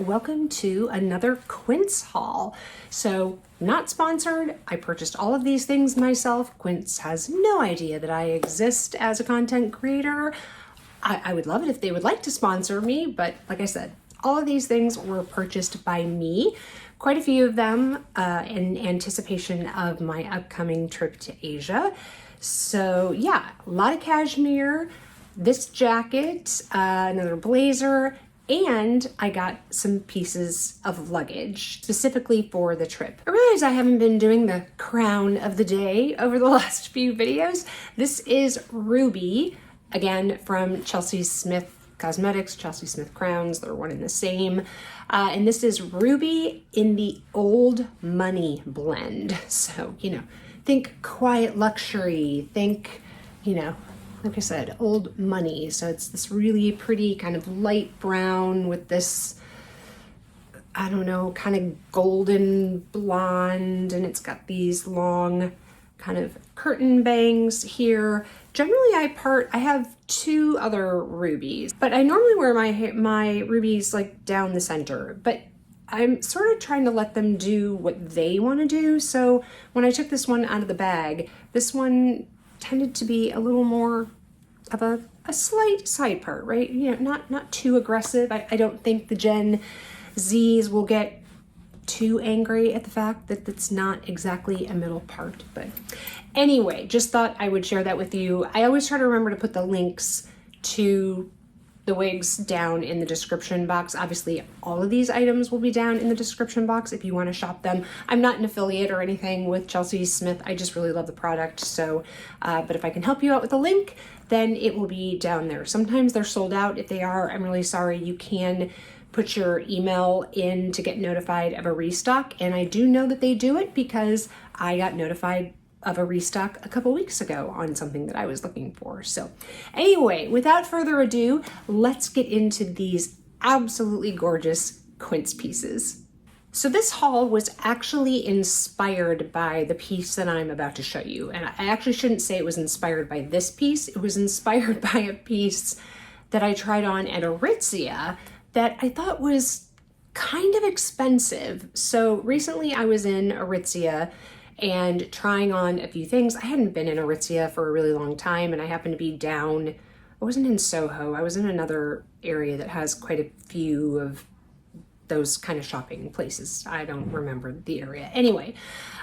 welcome to another Quince haul. So, not sponsored, I purchased all of these things myself. Quince has no idea that I exist as a content creator. I would love it if they would like to sponsor me, but like I said, all of these things were purchased by me, quite a few of them in anticipation of my upcoming trip to Asia. So yeah, a lot of cashmere, this jacket, another blazer, and I got some pieces of luggage specifically for the trip. I realize I haven't been doing the crown of the day over the last few videos. This is Ruby, again from Chelsea Smith Cosmetics, Chelsea Smith crowns, they're one and the same. And this is Ruby in the Old Money blend. So, think quiet luxury, think, like I said, old money. So it's this really pretty kind of light brown with this, I don't know, kind of golden blonde, and it's got these long kind of curtain bangs here. Generally I have two other rubies, but I normally wear my rubies like down the center, but I'm sort of trying to let them do what they want to do. So when I took this one out of the bag, this one tended to be a little more of a slight side part, right? Not too aggressive. I don't think the Gen Zs will get too angry at the fact that it's not exactly a middle part. But anyway, just thought I would share that with you. I always try to remember to put the links to the wigs down in the description box. Obviously, all of these items will be down in the description box if you want to shop them. I'm not an affiliate or anything with Chelsea Smith. I just really love the product. So, but if I can help you out with a link, then it will be down there. Sometimes they're sold out. If they are, I'm really sorry. You can put your email in to get notified of a restock. And I do know that they do it because I got notified of a restock a couple weeks ago on something that I was looking for. So anyway, without further ado, let's get into these absolutely gorgeous Quince pieces. So this haul was actually inspired by the piece that I'm about to show you. And I actually shouldn't say it was inspired by this piece. It was inspired by a piece that I tried on at Aritzia that I thought was kind of expensive. So recently I was in Aritzia and trying on a few things. I hadn't been in Aritzia for a really long time, and I happened to be down, I wasn't in Soho, I was in another area that has quite a few of those kind of shopping places. I don't remember the area. Anyway,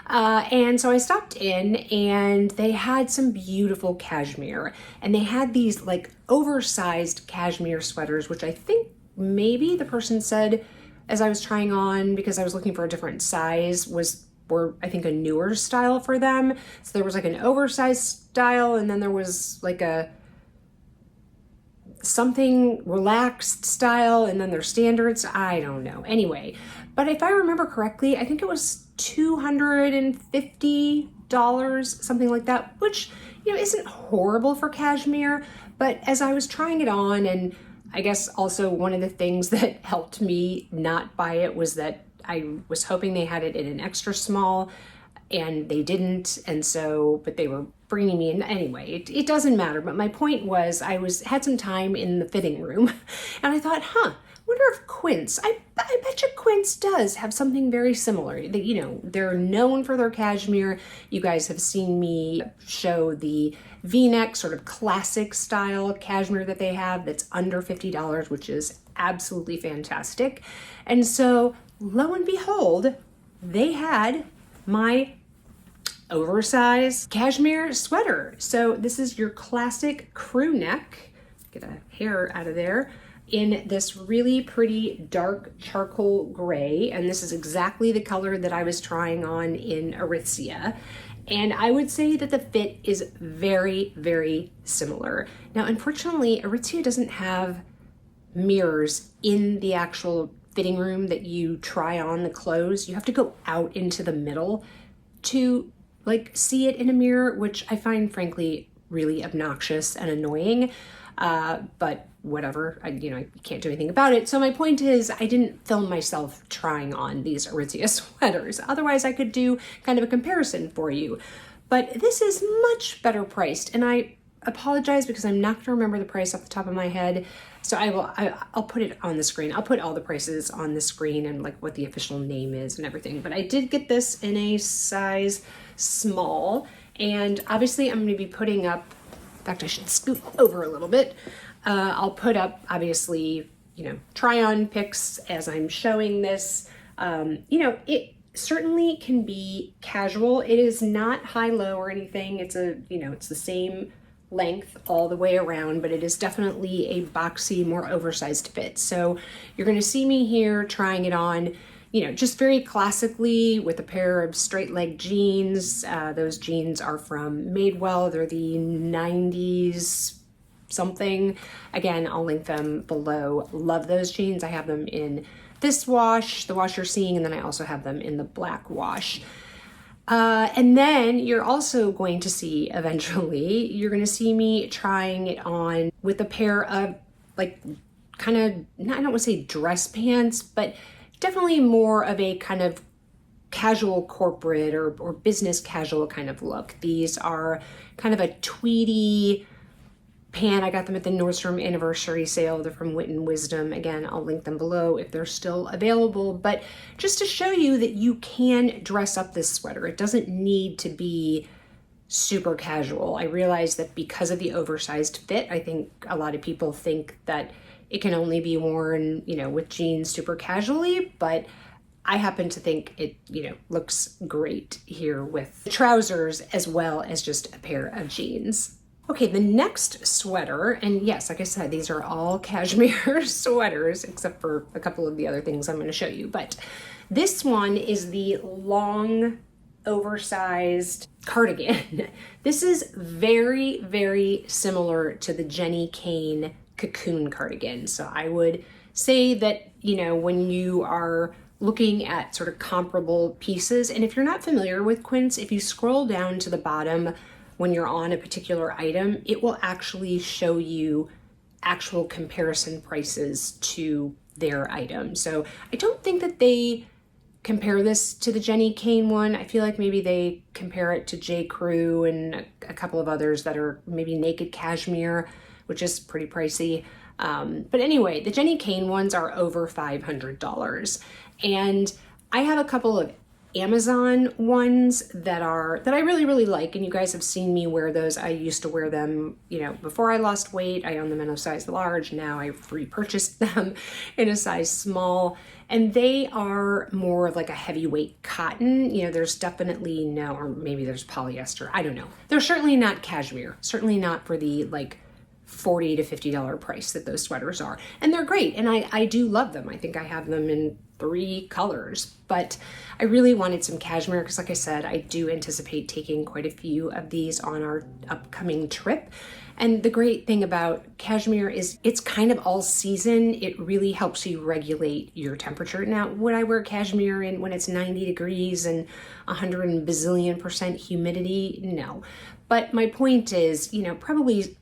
and so I stopped in and they had some beautiful cashmere, and they had these like oversized cashmere sweaters, which I think maybe the person said as I was trying on, because I was looking for a different size, were I think a newer style for them. So there was like an oversized style, and then there was like a something relaxed style, and then their standards. I don't know. Anyway, but if I remember correctly, I think it was $250, something like that, which, isn't horrible for cashmere. But as I was trying it on, and I guess also one of the things that helped me not buy it was that I was hoping they had it in an extra small, and they didn't. And so, but they were bringing me in anyway. It doesn't matter. But my point was, had some time in the fitting room, and I thought, wonder if Quince, I bet you Quince does have something very similar. They're known for their cashmere. You guys have seen me show the V-neck sort of classic style cashmere that they have that's under $50, which is absolutely fantastic. And so lo and behold, they had my oversized cashmere sweater. So this is your classic crew neck. Get a hair out of there. In this really pretty dark charcoal gray. And this is exactly the color that I was trying on in Aritzia. And I would say that the fit is very, very similar. Now, unfortunately, Aritzia doesn't have mirrors in the actual fitting room that you try on the clothes. You have to go out into the middle to see it in a mirror, which I find frankly really obnoxious and annoying. But whatever, I can't do anything about it. So my point is, I didn't film myself trying on these Aritzia sweaters. Otherwise I could do kind of a comparison for you. But this is much better priced, and I apologize because I'm not gonna remember the price off the top of my head. So I'll put it on the screen. I'll put all the prices on the screen and like what the official name is and everything. But I did get this in a size small, and obviously I'm gonna be putting up, in fact, I should scoot over a little bit. I'll put up, obviously, try on pics as I'm showing this. It certainly can be casual. It is not high-low or anything. It's it's the same length all the way around, but it is definitely a boxy, more oversized fit. So you're going to see me here trying it on, just very classically with a pair of straight leg jeans. Those jeans are from Madewell. They're the 90s something. Again, I'll link them below. Love those jeans. I have them in this wash, the wash you're seeing, and then I also have them in the black wash. And then you're also going to see, eventually, you're going to see me trying it on with a pair of like kind of, I don't want to say dress pants, but definitely more of a kind of casual corporate or business casual kind of look. These are kind of a tweedy pant. I got them at the Nordstrom anniversary sale. They're from Wit and Wisdom. Again, I'll link them below if they're still available, but just to show you that you can dress up this sweater. It doesn't need to be super casual. I realize that because of the oversized fit, I think a lot of people think that it can only be worn, with jeans super casually, but I happen to think it, looks great here with trousers as well as just a pair of jeans. Okay, the next sweater, and yes, like I said, these are all cashmere sweaters, except for a couple of the other things I'm going to show you. But this one is the long, oversized cardigan. This is very, very similar to the Jenny Kane cocoon cardigan. So I would say that, when you are looking at sort of comparable pieces, and if you're not familiar with Quince, if you scroll down to the bottom, when you're on a particular item, it will actually show you actual comparison prices to their item. So I don't think that they compare this to the Jenny Kane one. I feel like maybe they compare it to J. Crew and a couple of others that are maybe naked cashmere, which is pretty pricey. But anyway, the Jenny Kane ones are over $500. And I have a couple of Amazon ones that I really, really like, and you guys have seen me wear those. I used to wear them, before I lost weight. I own them in a size large. Now I've repurchased them in a size small, and they are more of like a heavyweight cotton. There's definitely or maybe there's polyester. I don't know. They're certainly not cashmere, certainly not for the like $40 to $50 price that those sweaters are. And they're great. And I do love them. I think I have them in 3 colors, but I really wanted some cashmere because, like I said, I do anticipate taking quite a few of these on our upcoming trip. And the great thing about cashmere is it's kind of all season. It really helps you regulate your temperature. Now, would I wear cashmere when it's 90 degrees and 100 and bazillion% humidity? No. But my point is, probably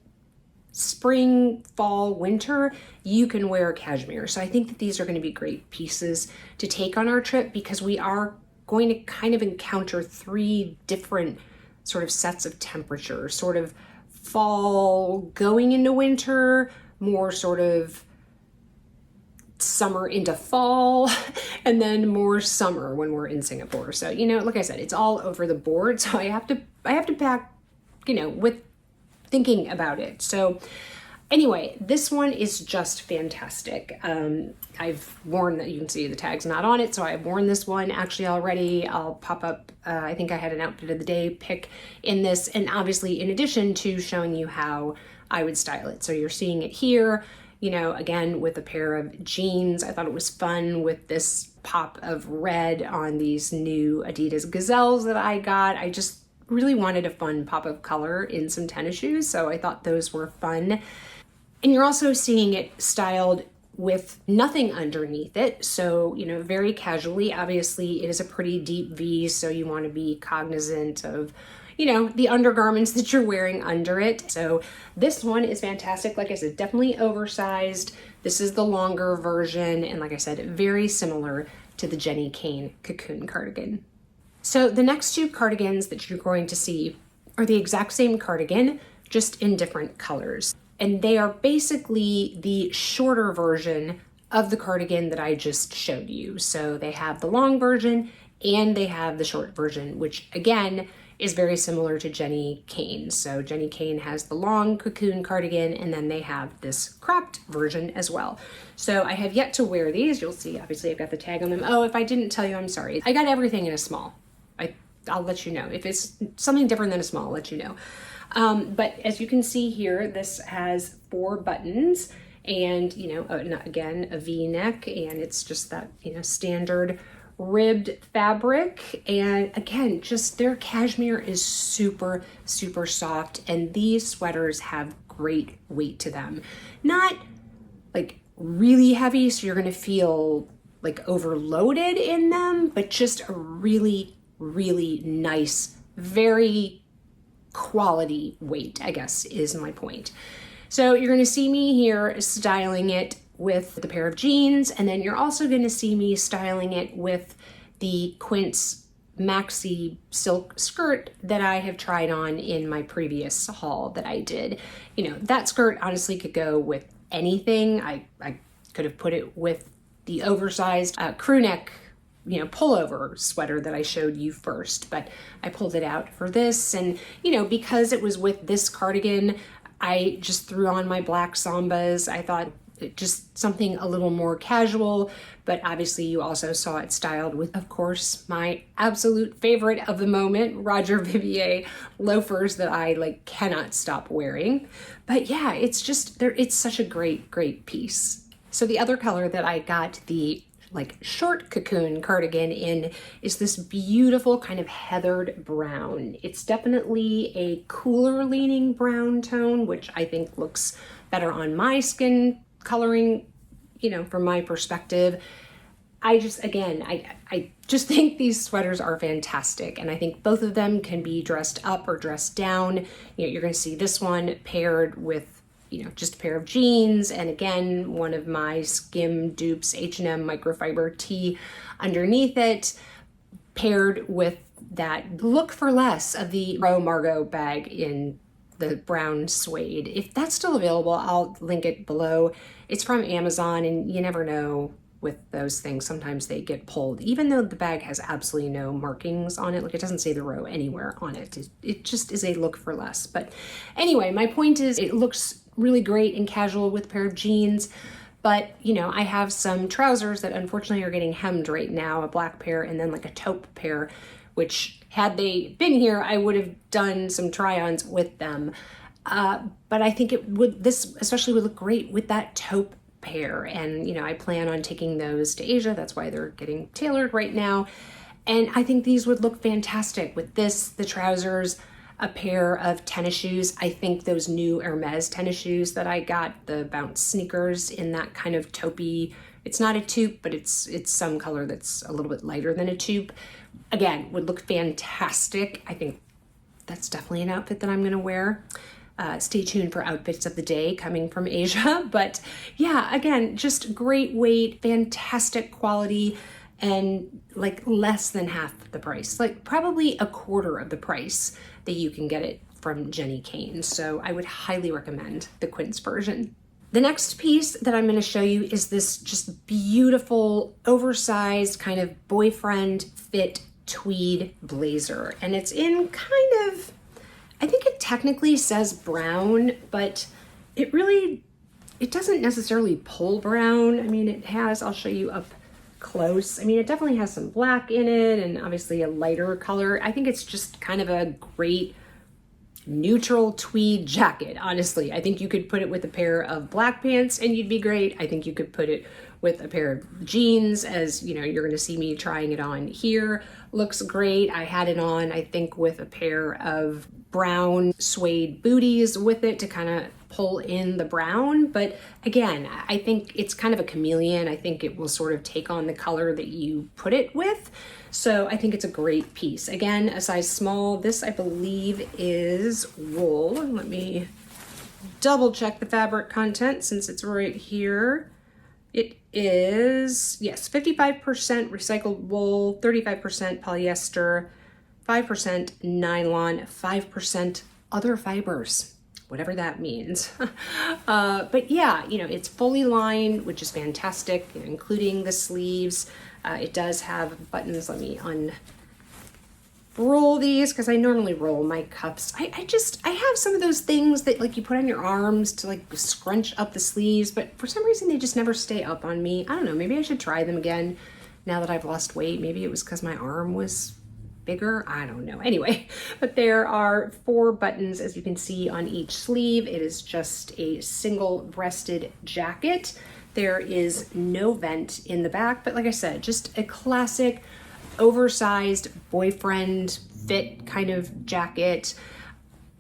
spring, fall, winter, you can wear cashmere. So I think that these are going to be great pieces to take on our trip because we are going to kind of encounter 3 different sort of sets of temperature, sort of fall going into winter, more sort of summer into fall, and then more summer when we're in Singapore. So, like I said, it's all over the board. So I have to pack, with thinking about it. So anyway, this one is just fantastic. I've worn, you can see the tag's not on it, so I've worn this one actually already. I'll pop up, I think I had an outfit of the day pick in this, and obviously in addition to showing you how I would style it. So you're seeing it here, again with a pair of jeans. I thought it was fun with this pop of red on these new Adidas Gazelles that I got. I just really wanted a fun pop of color in some tennis shoes, so I thought those were fun. And you're also seeing it styled with nothing underneath it, so very casually. Obviously it is a pretty deep V, so you want to be cognizant of the undergarments that you're wearing under it. So this one is fantastic. Like I said, definitely oversized. This is the longer version, and like I said, very similar to the Jenny Kane cocoon cardigan. So the next 2 cardigans that you're going to see are the exact same cardigan, just in different colors. And they are basically the shorter version of the cardigan that I just showed you. So they have the long version and they have the short version, which again is very similar to Jenny Kane. So Jenny Kane has the long cocoon cardigan, and then they have this cropped version as well. So I have yet to wear these. You'll see, obviously I've got the tag on them. Oh, if I didn't tell you, I'm sorry. I got everything in a small. I'll let you know. If it's something different than a small, I'll let you know. But as you can see here, this has 4 buttons and, again, a V-neck, and it's just that, standard ribbed fabric. And again, just their cashmere is super, super soft, and these sweaters have great weight to them. Not like really heavy, so you're gonna feel like overloaded in them, but just a really, really nice, very quality weight, I guess is my point. So you're gonna see me here styling it with the pair of jeans, and then you're also gonna see me styling it with the Quince maxi silk skirt that I have tried on in my previous haul that I did. That skirt honestly could go with anything. I could have put it with the oversized crew neck pullover sweater that I showed you first, but I pulled it out for this. And, because it was with this cardigan, I just threw on my black Sambas. I thought just something a little more casual, but obviously you also saw it styled with, of course, my absolute favorite of the moment, Roger Vivier loafers that I cannot stop wearing. But yeah, it's such a great, great piece. So the other color that I got the short cocoon cardigan in is this beautiful kind of heathered brown. It's definitely a cooler leaning brown tone, which I think looks better on my skin coloring, from my perspective. I just think these sweaters are fantastic, and I think both of them can be dressed up or dressed down. You're going to see this one paired with just a pair of jeans, and again, one of my Skim Dupes H&M microfiber tee underneath it, paired with that look for less of the Margot bag in the brown suede. If that's still available, I'll link it below. It's from Amazon, and you never know with those things. Sometimes they get pulled, even though the bag has absolutely no markings on it. It doesn't say the row anywhere on it. It just is a look for less. But anyway, my point is it looks really great and casual with a pair of jeans, but I have some trousers that unfortunately are getting hemmed right now, a black pair and then a taupe pair, which had they been here, I would have done some try-ons with them. But I think this especially would look great with that taupe pair. And, I plan on taking those to Asia. That's why they're getting tailored right now. And I think these would look fantastic with this, the trousers, a pair of tennis shoes. I think those new Hermes tennis shoes that I got, the bounce sneakers in that kind of taupey, it's not a taupe, but it's some color that's a little bit lighter than a taupe. Again, would look fantastic. I think that's definitely an outfit that I'm gonna wear. Stay tuned for outfits of the day coming from Asia. But yeah, again, just great weight, fantastic quality, and less than half the price, probably a quarter of the price that you can get it from Jenny Kane. So I would highly recommend the Quince version. The next piece that I'm going to show you is this just beautiful oversized kind of boyfriend fit tweed blazer. And it's in kind of, I think it technically says brown, but it doesn't necessarily pull brown. I mean, it has, I'll show you up close. I mean, it definitely has some black in it and obviously a lighter color. I think it's just kind of a great neutral tweed jacket. Honestly, I think you could put it with a pair of black pants and you'd be great. I think you could put it with a pair of jeans, as you're going to see me trying it on here. Looks great. I had it on, I think, with a pair of brown suede booties with it to kind of pull in the brown. But again, I think it's kind of a chameleon. I think it will sort of take on the color that you put it with. So I think it's a great piece. Again, a size small. This, I believe, is wool. Let me double check the fabric content since it's right here. It is, yes, 55% recycled wool, 35% polyester, 5% nylon, 5% other fibers. whatever that means. But yeah, you know, it's fully lined, which is fantastic, you know, including the sleeves. It does have buttons. Let me roll these because I normally roll my cuffs. I have some of those things that like you put on your arms to like scrunch up the sleeves, but for some reason they just never stay up on me. I don't know, maybe I should try them again now that I've lost weight. Maybe it was because my arm was bigger, I don't know. Anyway, but there are 4 buttons, as you can see, on each sleeve. It is just a single breasted jacket. There is no vent in the back, but like I said, just a classic oversized boyfriend fit kind of jacket.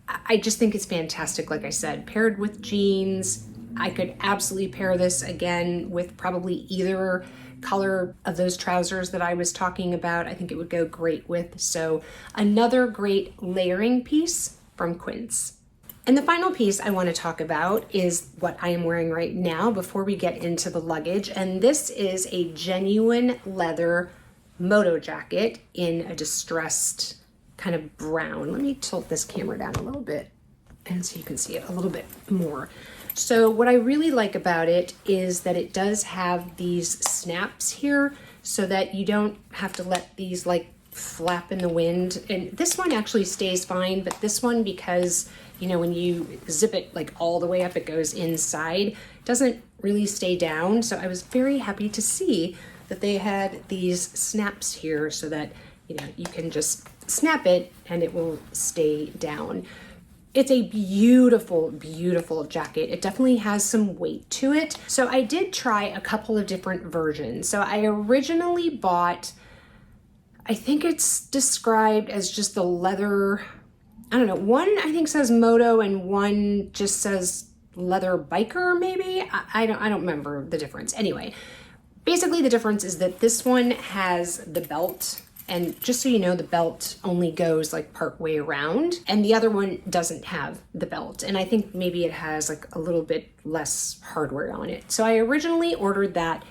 I just think it's fantastic. Like I said, paired with jeans, I could absolutely pair this again with probably either color of those trousers that I was talking about. I think it would go great with. So another great layering piece from Quince. And the final piece I want to talk about is what I am wearing right now before we get into the luggage. And this is a genuine leather moto jacket in a distressed kind of brown. Let me tilt this camera down a little bit and so you can see it a little bit more. So what I really like about it is that it does have these snaps here so that you don't have to let these like flap in the wind. And this one actually stays fine, but this one, because you know, when you zip it like all the way up, it goes inside, doesn't really stay down. So I was very happy to see that they had these snaps here so that, you know, you can just snap it and it will stay down. It's a beautiful, beautiful jacket. It definitely has some weight to it. So I did try a couple of different versions. So I originally bought, I think it's described as just the leather, I don't know, one I think says moto and one just says leather biker maybe. I don't remember the difference. Anyway, basically the difference is that this one has the belt. And just so you know, the belt only goes like part way around, and the other one doesn't have the belt. And I think maybe it has like a little bit less hardware on it. So I originally ordered that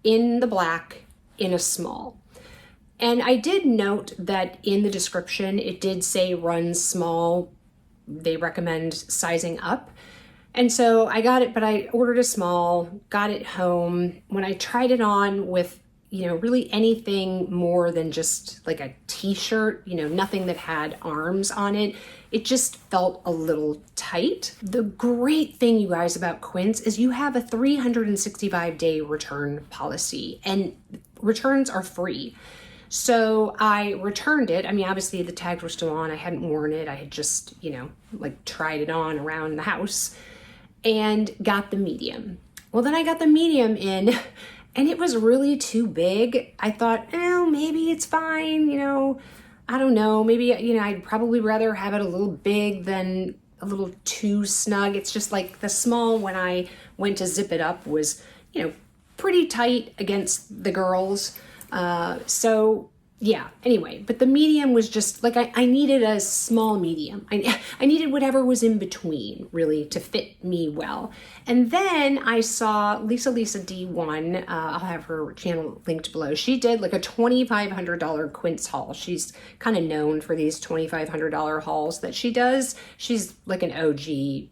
in the black in a small. And I did note that in the description, it did say runs small. They recommend sizing up. And so I got it, but I ordered a small, got it home. When I tried it on with, you know, really anything more than just like a t-shirt, you know, nothing that had arms on it, it just felt a little tight. The great thing, you guys, about Quince is you have a 365-day return policy, and returns are free. So I returned it. I mean, obviously the tags were still on. I hadn't worn it. I had just, you know, like tried it on around the house and got the medium. Well, then I got the medium in and it was really too big. I thought, oh, maybe it's fine. You know, I don't know. Maybe, you know, I'd probably rather have it a little big than a little too snug. It's just like the small, when I went to zip it up, was, you know, pretty tight against the girls. So yeah, anyway, but the medium was just like, I needed a small medium. I needed whatever was in between, really, to fit me well. And then I saw Lisa D1, I'll have her channel linked below. She did like a $2,500 Quince haul. She's kind of known for these $2,500 hauls that she does. She's like an OG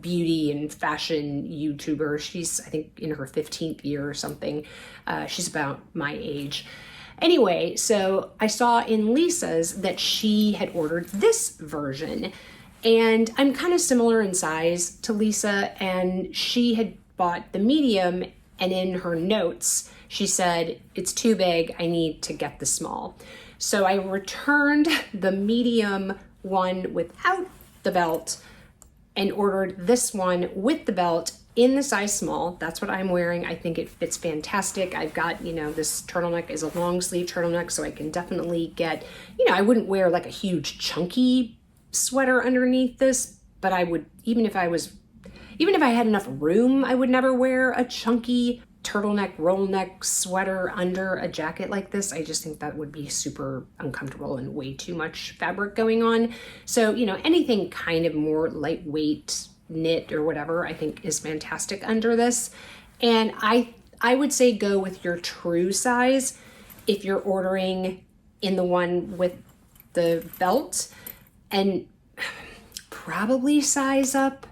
beauty and fashion YouTuber. She's, I think, in her 15th year or something. She's about my age. Anyway, so I saw in Lisa's that she had ordered this version, and I'm kind of similar in size to Lisa, and she had bought the medium, and in her notes, she said, it's too big, I need to get the small. So I returned the medium one without the belt and ordered this one with the belt in the size small. That's what I'm wearing. I think it fits fantastic. I've got, you know, this turtleneck is a long sleeve turtleneck, so I can definitely get, you know, I wouldn't wear like a huge chunky sweater underneath this, but I would, even if I had enough room, I would never wear a chunky turtleneck, roll neck sweater under a jacket like this. I just think that would be super uncomfortable and way too much fabric going on. So, you know, anything kind of more lightweight, knit or whatever, I think is fantastic under this. And I would say go with your true size if you're ordering in the one with the belt, and probably size up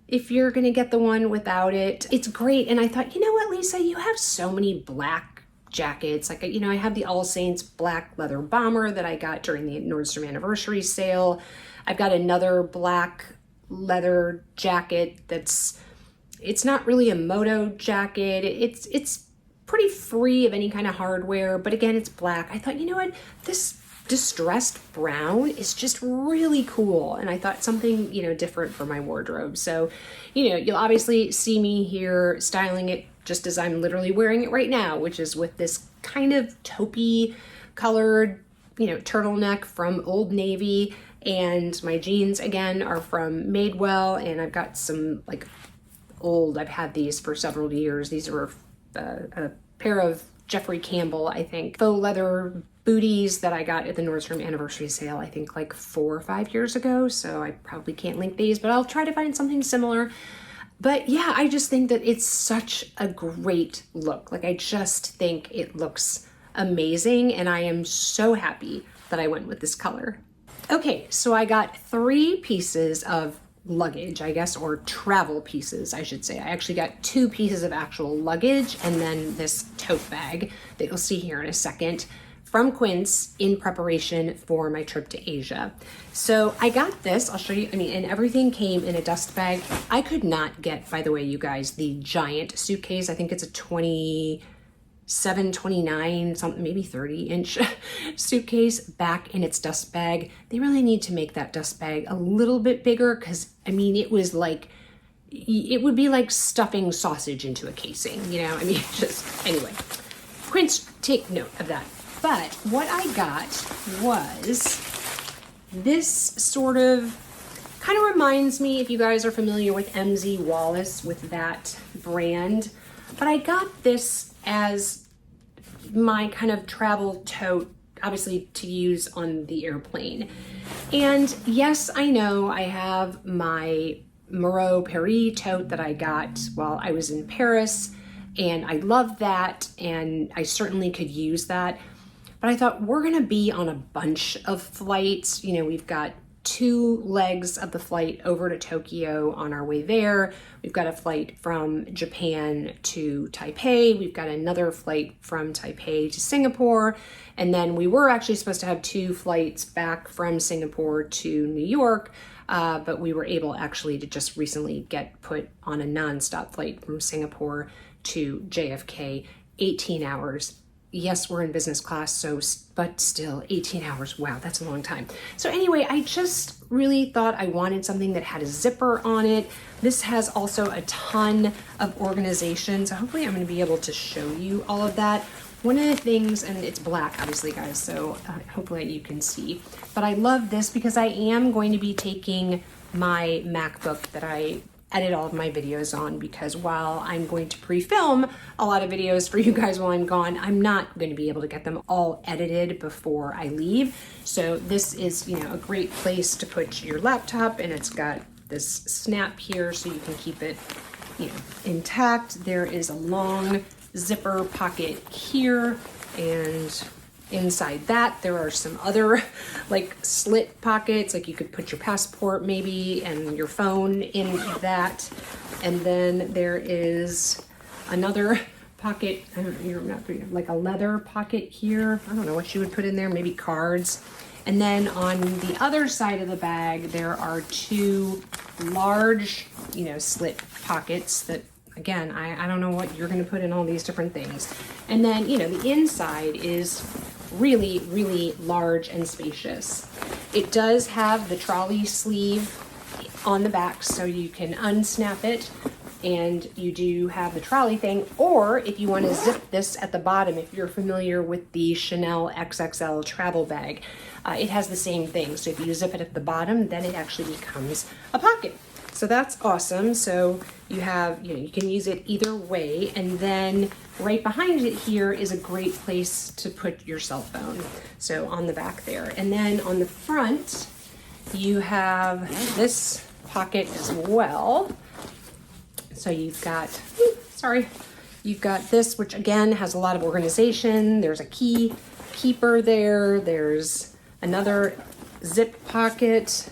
if you're gonna get the one without it. It's great. And I thought, you know what, Lisa, you have so many black jackets. Like, you know, I have the All Saints black leather bomber that I got during the Nordstrom anniversary sale. I've got another black leather jacket it's not really a moto jacket. It's pretty free of any kind of hardware, but again, it's black. I thought, you know what, this distressed brown is just really cool. And I thought something, you know, different for my wardrobe. So, you know, you'll obviously see me here styling it just as I'm literally wearing it right now, which is with this kind of taupey colored, you know, turtleneck from Old Navy. And my jeans, again, are from Madewell. And I've got some like I've had these for several years. These were a pair of Jeffrey Campbell, I think, faux leather booties that I got at the Nordstrom anniversary sale, I think like 4 or 5 years ago. So I probably can't link these, but I'll try to find something similar. But yeah, I just think that it's such a great look. Like, I just think it looks amazing, and I am so happy that I went with this color. Okay, so I got 3 pieces of luggage, I guess, or travel pieces, I should say. I actually got 2 pieces of actual luggage and then this tote bag that you'll see here in a second from Quince in preparation for my trip to Asia. So I got this, I'll show you, I mean, and everything came in a dust bag. I could not get, by the way, you guys, the giant suitcase. I think it's a 29, something, maybe 30-inch suitcase back in its dust bag. They really need to make that dust bag a little bit bigger, because I mean, it was like, it would be like stuffing sausage into a casing, you know? I mean, just, anyway, Quince, take note of that. But what I got was this sort of, kind of reminds me, if you guys are familiar with MZ Wallace, with that brand, but I got this as my kind of travel tote, obviously to use on the airplane. And yes, I know I have my Moreau Paris tote that I got while I was in Paris, and I love that, and I certainly could use that. But I thought, we're gonna be on a bunch of flights. You know, we've got 2 legs of the flight over to Tokyo on our way there. We've got a flight from Japan to Taipei. We've got another flight from Taipei to Singapore. And then we were actually supposed to have 2 flights back from Singapore to New York, but we were able actually to just recently get put on a nonstop flight from Singapore to JFK, 18 hours. Yes, we're in business class, but still 18 hours. Wow, that's a long time. So anyway, I just really thought I wanted something that had a zipper on it. This has also a ton of organization. So hopefully I'm gonna be able to show you all of that. One of the things, and it's black, obviously, guys, so hopefully you can see. But I love this because I am going to be taking my MacBook that I edit all of my videos on, because while I'm going to pre-film a lot of videos for you guys while I'm gone, I'm not going to be able to get them all edited before I leave. So this is, you know, a great place to put your laptop, and it's got this snap here so you can keep it, you know, intact. There is a long zipper pocket here, and inside that there are some other like slit pockets, like you could put your passport maybe and your phone in that. And then there is another pocket, I don't know, like a leather pocket here. I don't know what you would put in there, maybe cards. And then on the other side of the bag there are 2 large, you know, slit pockets that, again, I don't know what you're going to put in all these different things. And then, you know, the inside is really, really large and spacious. It does have the trolley sleeve on the back, so you can unsnap it, and you do have the trolley thing. Or if you want to zip this at the bottom, if you're familiar with the Chanel XXL travel bag, it has the same thing. So if you zip it at the bottom, then it actually becomes a pocket. So that's awesome. So you have, you know, you can use it either way. And then right behind it here is a great place to put your cell phone. So on the back there. And then on the front, you have this pocket as well. So you've got, you've got this, which again has a lot of organization. There's a keeper there. There's another zip pocket.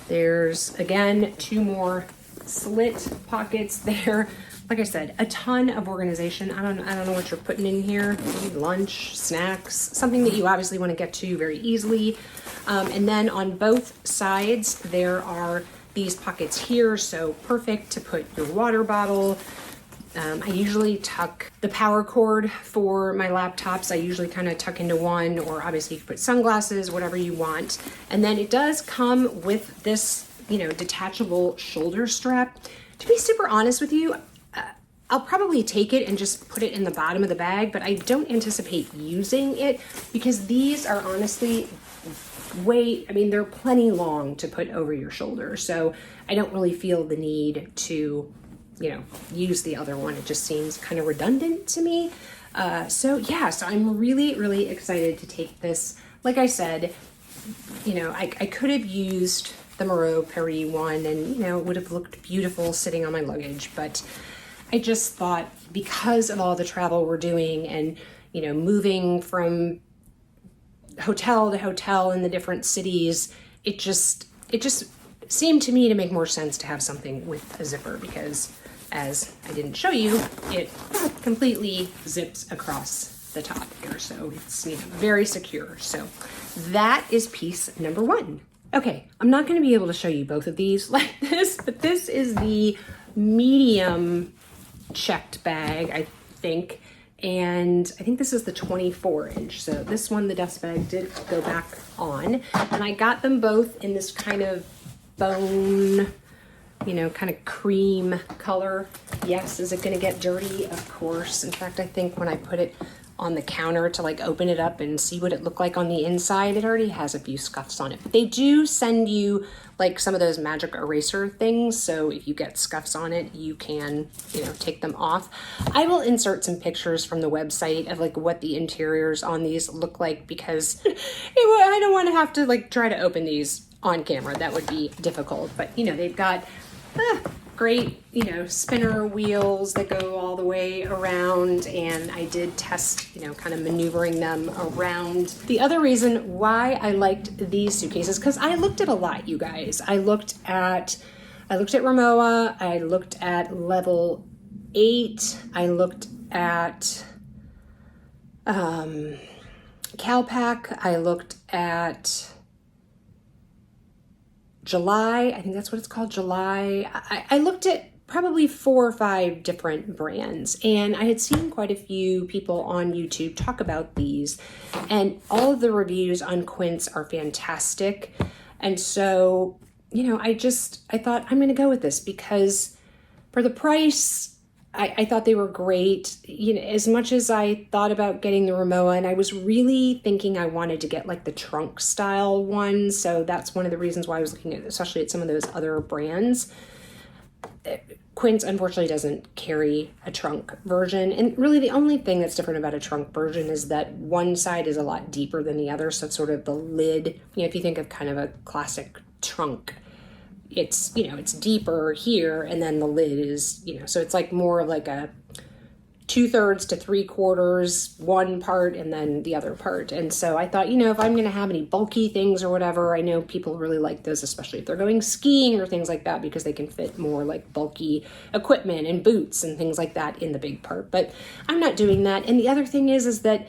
There's, again, 2 more slit pockets there. Like I said, a ton of organization. I don't know what you're putting in here. Maybe lunch, snacks, something that you obviously want to get to very easily. And then on both sides, there are these pockets here. So perfect to put your water bottle. I usually tuck the power cord for my laptops. I usually kind of tuck into one, or obviously you can put sunglasses, whatever you want. And then it does come with this, detachable shoulder strap. To be super honest with you, I'll probably take it and just put it in the bottom of the bag, but I don't anticipate using it because these are honestly they're plenty long to put over your shoulder. So I don't really feel the need to, use the other one. It just seems kind of redundant to me. So I'm really, really excited to take this. Like I said, I could have used the Moreau Paris one and, it would have looked beautiful sitting on my luggage, but I just thought because of all the travel we're doing and, moving from hotel to hotel in the different cities, it just seemed to me to make more sense to have something with a zipper because, as I didn't show you, it completely zips across the top here. So it's very secure. So that is piece number 1. Okay, I'm not going to be able to show you both of these like this, but this is the medium checked bag, I think. And I think this is the 24-inch. So this one, the dust bag, did go back on. And I got them both in this kind of bone, kind of cream color. Yes, is it going to get dirty? Of course. In fact, I think when I put it on the counter to open it up and see what it looked like on the inside, it already has a few scuffs on it. But they do send you some of those magic eraser things, so if you get scuffs on it, you can take them off. I will insert some pictures from the website of what the interiors on these look like, because I don't want to have to try to open these on camera. That would be difficult. But they've got great spinner wheels that go all the way around, and I did test kind of maneuvering them around. The other reason why I liked these suitcases, because I looked at a lot, you guys. I looked at Rimowa, I looked at Level 8, I looked at Calpac, I looked at July, I think that's what it's called, July. I looked at probably 4 or 5 different brands, and I had seen quite a few people on YouTube talk about these, and all of the reviews on Quince are fantastic. And so, I thought I'm going to go with this because for the price, I thought they were great. As much as I thought about getting the Rimowa, and I was really thinking I wanted to get the trunk style one. So that's one of the reasons why I was looking at, especially at some of those other brands. Quince unfortunately doesn't carry a trunk version. And really the only thing that's different about a trunk version is that one side is a lot deeper than the other. So it's sort of the lid, if you think of kind of a classic trunk, it's deeper here, and then the lid is, so it's more of a 2/3 to 3/4, one part and then the other part. And so I thought, if I'm going to have any bulky things or whatever, I know people really like those, especially if they're going skiing or things like that, because they can fit more bulky equipment and boots and things like that in the big part. But I'm not doing that. And the other thing is that,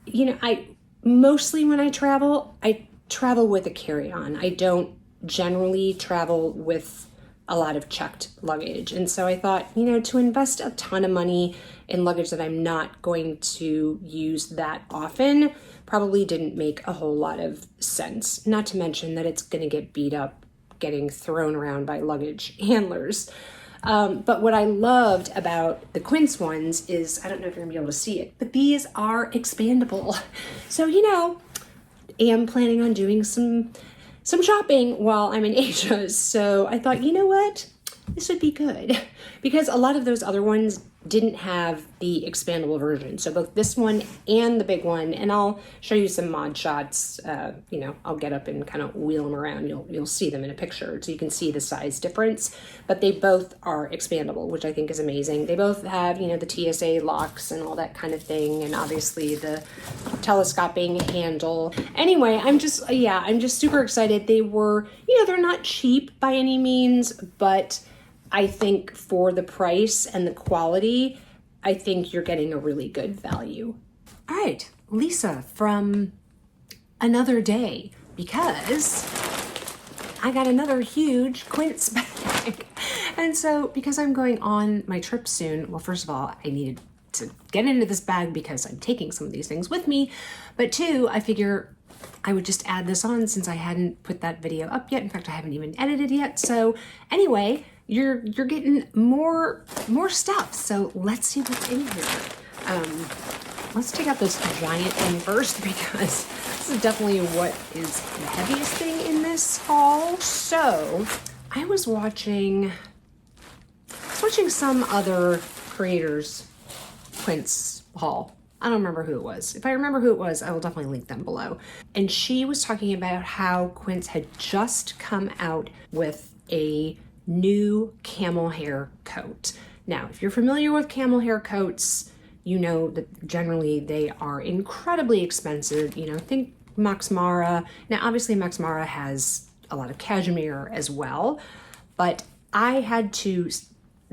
I mostly when I travel with a carry-on. I don't generally travel with a lot of checked luggage. And so I thought, to invest a ton of money in luggage that I'm not going to use that often probably didn't make a whole lot of sense. Not to mention that it's going to get beat up getting thrown around by luggage handlers. But what I loved about the Quince ones is, I don't know if you're gonna be able to see it, but these are expandable. So, am planning on doing some shopping while I'm in Asia. So I thought, this would be good, because a lot of those other ones didn't have the expandable version. So both this one and the big one, and I'll show you some mod shots. You know, I'll get up and kind of wheel them around. You'll see them in a picture so you can see the size difference, but they both are expandable, which I think is amazing. They both have, you know, the TSA locks and all that kind of thing, and obviously the telescoping handle. Anyway, I'm just super excited. They were, you know, they're not cheap by any means, but I think for the price and the quality, I think you're getting a really good value. All right, Lisa from another day, because I got another huge Quince bag. And so because I'm going on my trip soon, well, first of all, I needed to get into this bag because I'm taking some of these things with me. But two, I figure I would just add this on since I hadn't put that video up yet. In fact, I haven't even edited yet. So anyway, you're getting more stuff. So let's see what's in here. Let's take out this giant thing first, because this is definitely what is the heaviest thing in this haul. So I was watching some other creators Quince haul. I don't remember who it was. If I remember who it was, I will definitely link them below. And she was talking about how Quince had just come out with a new camel hair coat. Now, if you're familiar with camel hair coats, you know that generally they are incredibly expensive. You know, think Max Mara. Now, obviously Max Mara has a lot of cashmere as well, but I had to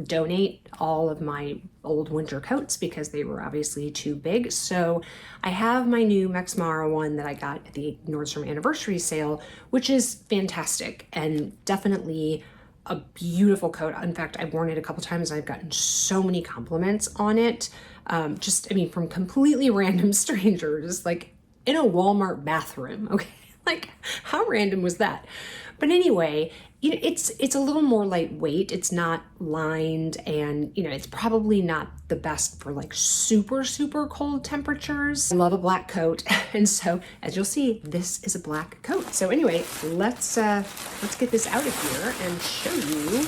donate all of my old winter coats because they were obviously too big. So I have my new Max Mara one that I got at the Nordstrom anniversary sale, which is fantastic and definitely a beautiful coat. In fact, I've worn it a couple times and I've gotten so many compliments on it. From completely random strangers, like in a Walmart bathroom. Okay, like how random was that? But anyway, you know, it's a little more lightweight. It's not lined, and you know, it's probably not the best for like super cold temperatures. I love a black coat, and so as you'll see, this is a black coat. So anyway, let's get this out of here and show you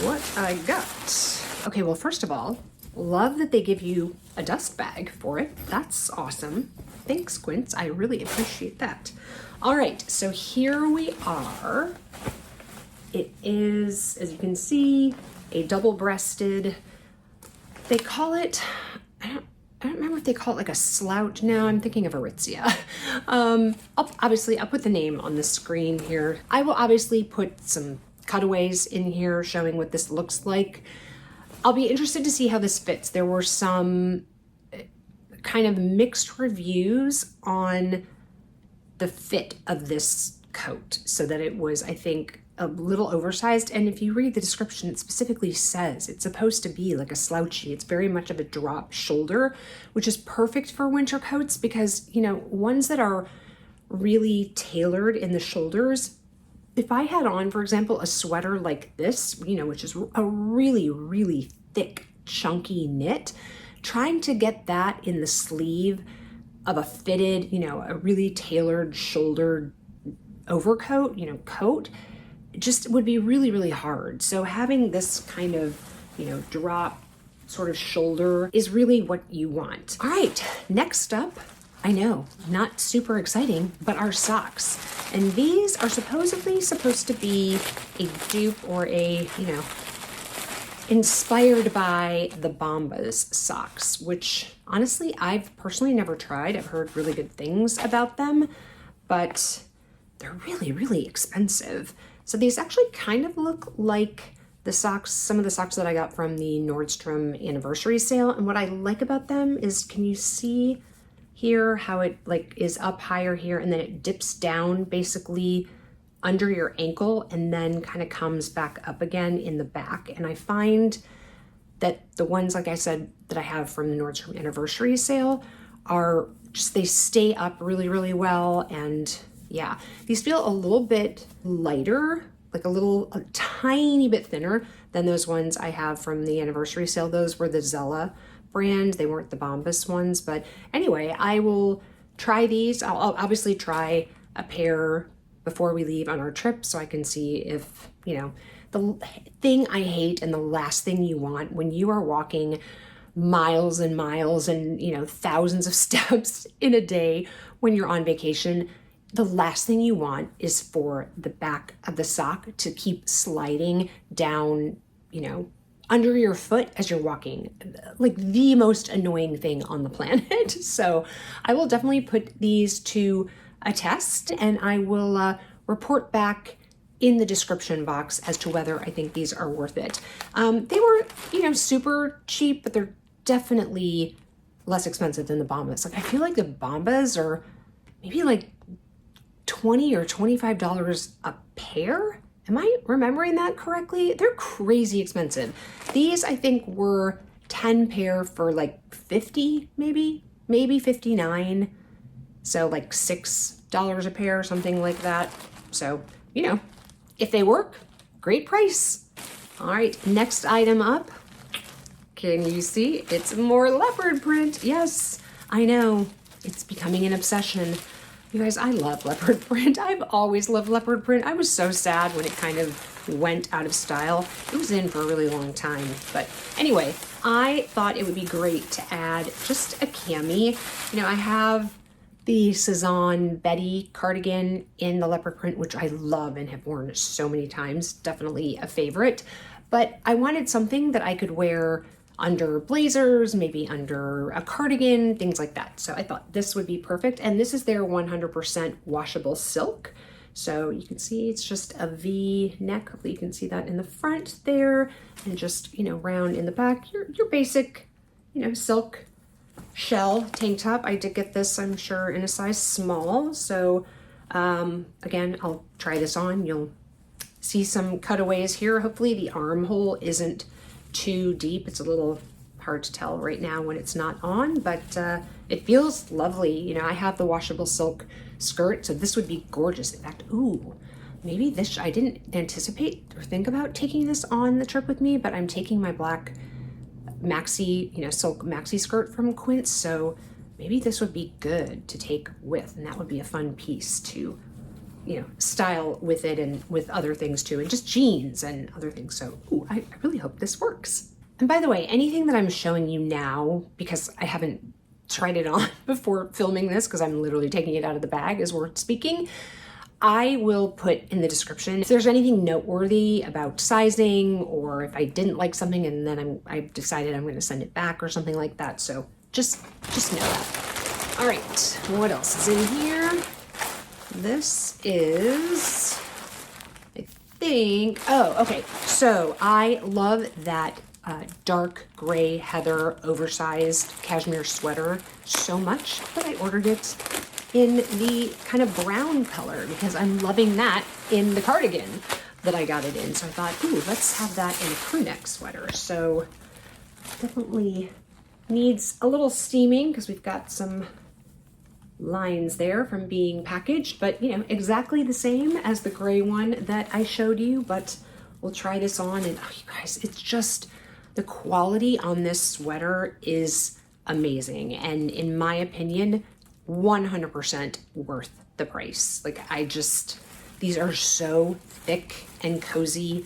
what I got. Okay, well, first of all, love that they give you a dust bag for it. That's awesome. Thanks, Quince. I really appreciate that. All right, so here we are. It is, as you can see, a double-breasted. They call it, I don't remember if they call it like a slouch. No, I'm thinking of Aritzia. I'll put the name on the screen here. I will obviously put some cutaways in here showing what this looks like. I'll be interested to see how this fits. There were some kind of mixed reviews on the fit of this coat, so that it was, I think, a little oversized. And if you read the description, it specifically says it's supposed to be like a slouchy. It's very much of a drop shoulder, which is perfect for winter coats because, you know, ones that are really tailored in the shoulders, if I had on, for example, a sweater like this, you know, which is a really thick, chunky knit, trying to get that in the sleeve of a fitted, you know, a really tailored shouldered overcoat, you know, coat, just would be really hard. So having this kind of, you know, drop sort of shoulder is really what you want. All right, next up, I know, not super exciting, but our socks. And these are supposedly supposed to be a dupe or a, you know, inspired by the Bombas socks, which honestly, I've personally never tried. I've heard really good things about them, but they're really expensive. So these actually kind of look like the socks, some of the socks that I got from the Nordstrom anniversary sale. And what I like about them is, can you see here how it like is up higher here and then it dips down basically under your ankle and then kind of comes back up again in the back. And I find that the ones, like I said, that I have from the Nordstrom anniversary sale are just, they stay up really well. And yeah, these feel a little bit lighter, like a tiny bit thinner than those ones I have from the anniversary sale. Those were the Zella brand. They weren't the Bombas ones. But anyway, I will try these. I'll obviously try a pair before we leave on our trip so I can see if, you know, the thing I hate and the last thing you want when you are walking miles and miles and, you know, thousands of steps in a day when you're on vacation, the last thing you want is for the back of the sock to keep sliding down, you know, under your foot as you're walking. Like the most annoying thing on the planet. So I will definitely put these to a test, and I will report back in the description box as to whether I think these are worth it. They were, you know, super cheap, but they're definitely less expensive than the Bombas. Like I feel like the Bombas are maybe like $20 or $25 a pair. Am I remembering that correctly? They're crazy expensive. These I think were 10 pair for like 50, maybe 59. So like $6 a pair or something like that. So, you know, if they work, great price. All right, next item up. Can you see? It's more leopard print. Yes, I know. It's becoming an obsession. You guys, I love leopard print. I've always loved leopard print. I was so sad when it kind of went out of style. It was in for a really long time. But anyway, I thought it would be great to add just a cami. You know, I have the Cezanne Betty cardigan in the leopard print, which I love and have worn so many times. Definitely a favorite. But I wanted something that I could wear under blazers, maybe under a cardigan, things like that. So I thought this would be perfect. And this is their 100% washable silk. So you can see it's just a V neck. Hopefully you can see that in the front there, and just, you know, round in the back. Your basic, you know, silk shell tank top. I did get this, I'm sure, in a size small. So again, I'll try this on. You'll see some cutaways here. Hopefully the armhole isn't too deep. It's a little hard to tell right now when it's not on, but it feels lovely. You know, I have the washable silk skirt, so this would be gorgeous. In fact, ooh, maybe this, I didn't anticipate or think about taking this on the trip with me, but I'm taking my black maxi, you know, silk maxi skirt from Quince, so maybe this would be good to take with, and that would be a fun piece to, you know, style with it and with other things too, and just jeans and other things. So ooh, I really hope this works. And by the way, anything that I'm showing you now, because I haven't tried it on before filming this, because I'm literally taking it out of the bag as we're speaking, I will put in the description. If there's anything noteworthy about sizing, or if I didn't like something and then I've decided I'm going to send it back or something like that. So just know that. All right, what else is in here? This is, I think, oh, okay. So I love that dark gray heather oversized cashmere sweater so much that I ordered it in the kind of brown color because I'm loving that in the cardigan that I got it in. So I thought, ooh, let's have that in a crew neck sweater. So definitely needs a little steaming because we've got some lines there from being packaged, but you know, exactly the same as the gray one that I showed you. But we'll try this on, and oh, you guys, it's just, the quality on this sweater is amazing, and in my opinion 100% worth the price. Like, I just, these are so thick and cozy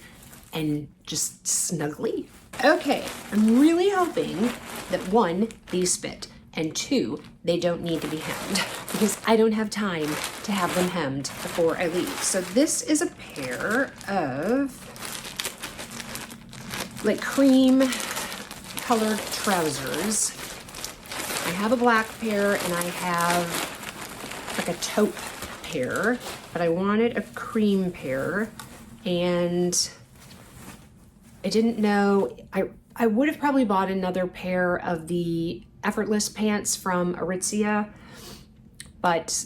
and just snuggly. Okay, I'm really hoping that one, these fit, and two, they don't need to be hemmed because I don't have time to have them hemmed before I leave. So this is a pair of like cream colored trousers. I have a black pair and I have like a taupe pair, but I wanted a cream pair, and I didn't know, I would have probably bought another pair of the Effortless pants from Aritzia, but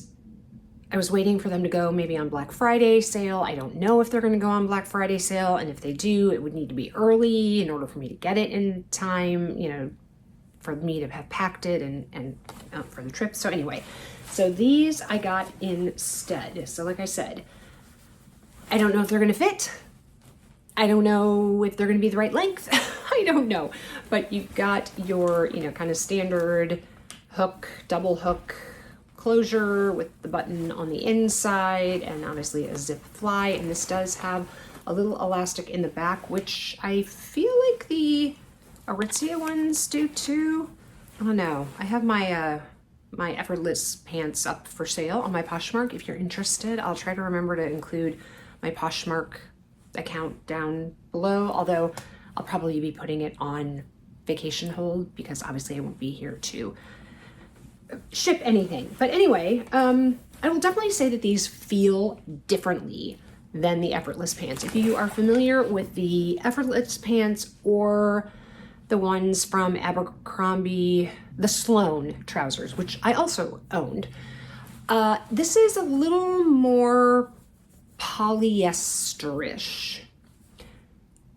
I was waiting for them to go maybe on Black Friday sale. I don't know if they're going to go on Black Friday sale, and if they do, it would need to be early in order for me to get it in time, you know, for me to have packed it and for the trip. So anyway, so these I got instead. So like I said, I don't know if they're going to fit. I don't know if they're going to be the right length. I don't know, but you've got your, you know, kind of standard hook, double hook, closure with the button on the inside and obviously a zip fly. And this does have a little elastic in the back, which I feel like the Aritzia ones do too. I don't know. I have my my Effortless pants up for sale on my Poshmark. If you're interested, I'll try to remember to include my Poshmark account down below, although I'll probably be putting it on vacation hold because obviously I won't be here to ship anything. But anyway, I will definitely say that these feel differently than the Effortless pants. If you are familiar with the Effortless pants or the ones from Abercrombie, the Sloan trousers, which I also owned, this is a little more polyesterish.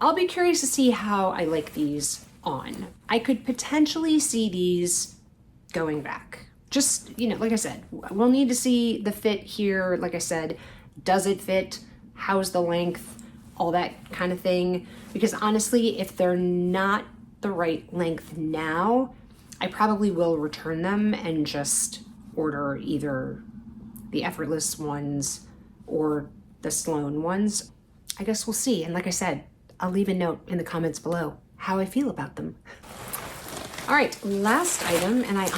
I'll be curious to see how I like these on. I could potentially see these going back. Just, you know, like I said, we'll need to see the fit here. Like I said, does it fit? How's the length? All that kind of thing. Because honestly, if they're not the right length now, I probably will return them and just order either the Effortless ones or the Sloan ones. I guess we'll see. And like I said, I'll leave a note in the comments below how I feel about them. All right, last item, and I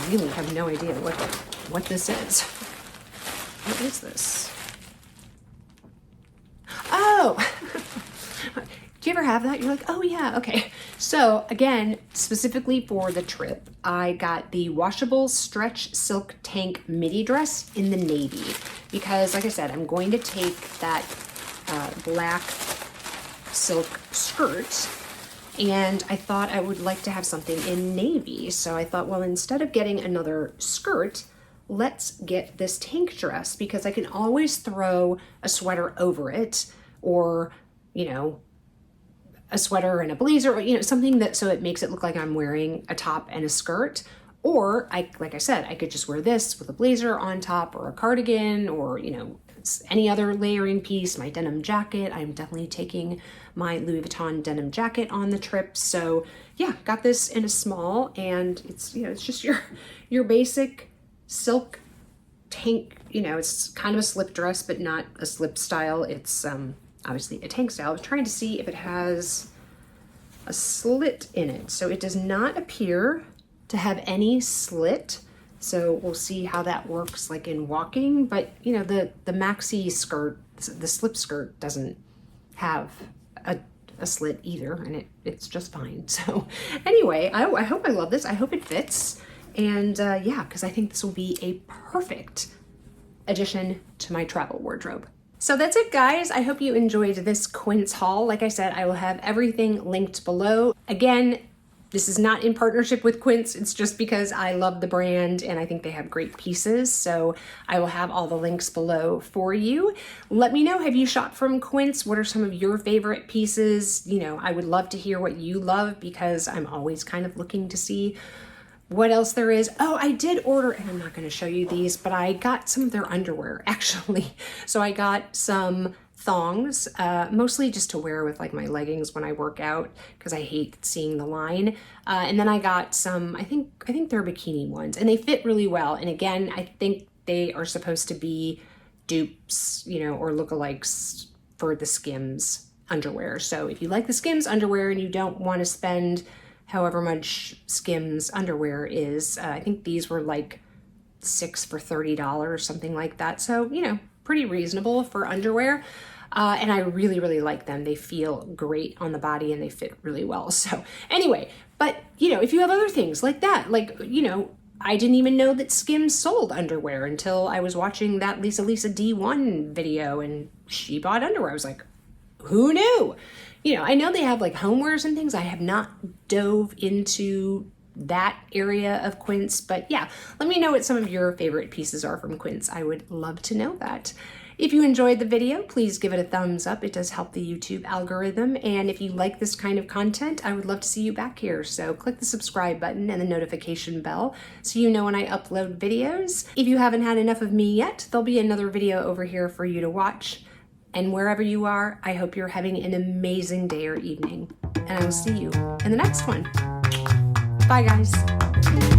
really have no idea what this is. What is this? Oh, do you ever have that? You're like, oh yeah, okay. So again, specifically for the trip, I got the washable stretch silk tank midi dress in the navy because, like I said, I'm going to take that black silk skirt, and I thought I would like to have something in navy. So I thought, well, instead of getting another skirt, let's get this tank dress because I can always throw a sweater over it, or, you know, a sweater and a blazer, or, you know, something that, so it makes it look like I'm wearing a top and a skirt. Or like I said, I could just wear this with a blazer on top, or a cardigan, or, you know, any other layering piece, my denim jacket. I'm definitely taking my Louis Vuitton denim jacket on the trip. So yeah, got this in a small, and it's, you know, it's just your basic silk tank, you know, it's kind of a slip dress, but not a slip style. It's obviously a tank style. I was trying to see if it has a slit in it. So it does not appear to have any slit. So we'll see how that works like in walking. But you know, the maxi skirt, the slip skirt, doesn't have a slit either, and it's just fine. So anyway, I hope I love this. I hope it fits. And yeah, because I think this will be a perfect addition to my travel wardrobe. So that's it, guys. I hope you enjoyed this Quince haul. Like I said, I will have everything linked below. Again, this is not in partnership with Quince. It's just because I love the brand and I think they have great pieces. So I will have all the links below for you. Let me know, have you shopped from Quince? What are some of your favorite pieces? You know, I would love to hear what you love because I'm always kind of looking to see what else there is. Oh, I did order, and I'm not going to show you these, but I got some of their underwear actually. So I got some thongs, mostly just to wear with like my leggings when I work out because I hate seeing the line. And then I got some, I think they're bikini ones, and they fit really well. And again, I think they are supposed to be dupes, you know, or lookalikes for the Skims underwear. So if you like the Skims underwear and you don't want to spend however much Skims underwear is, I think these were like 6 for $30, something like that. So, you know, pretty reasonable for underwear. And I really, really like them. They feel great on the body and they fit really well. So anyway, but you know, if you have other things like that, like, you know, I didn't even know that Skims sold underwear until I was watching that Lisa D1 video and she bought underwear. I was like, who knew? You know, I know they have like homewares and things. I have not dove into that area of Quince, but yeah, let me know what some of your favorite pieces are from Quince. I would love to know that. If you enjoyed the video, please give it a thumbs up. It does help the YouTube algorithm. And if you like this kind of content, I would love to see you back here. So click the subscribe button and the notification bell so you know when I upload videos. If you haven't had enough of me yet, there'll be another video over here for you to watch. And wherever you are, I hope you're having an amazing day or evening. And I will see you in the next one. Bye, guys.